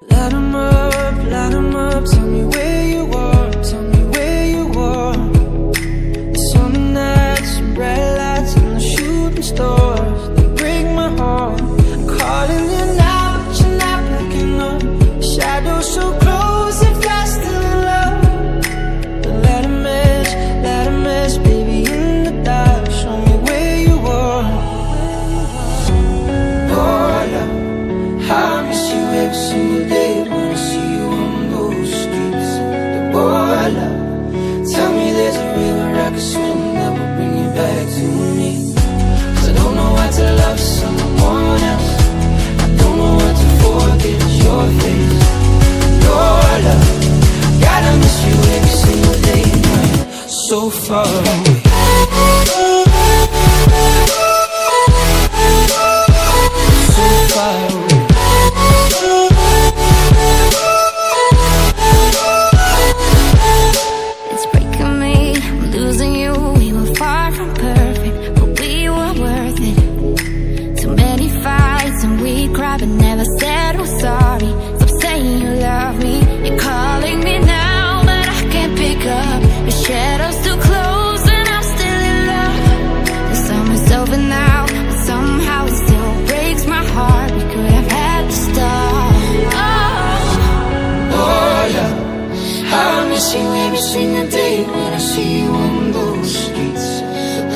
Light 'em up, tell me where you are, tell me where you are. The summer nights, some bright lights and the shooting stars, they break my heart. I'm calling you now, but you're not picking up. The shadows so close, if I still in love. But let 'em mess, baby, in the dark. Show me where you are. Oh, love, how I miss you every single day when I see you on those streets. Oh, love, tell me there's a river I can swim that will bring you back to me. 'Cause I don't know what to love someone else. I don't know what to forget your face. Oh, love, gotta miss you every single day when you're so far away. So far away. It's breaking me, I'm losing you. We were far from perfect, but we were worth it. Too many fights and we cried but never said we're sorry. Stop saying you love me, you're calling me now, but I can't pick up. Your shadow's too close and I'm still in love. The summer's over now, but somehow it still breaks my heart. We could have had to start. Oh, love, how I miss you every single day when I see you on those streets.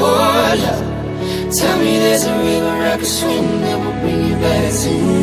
Oh, love, tell me there's a river I can swim that will bring you back to me.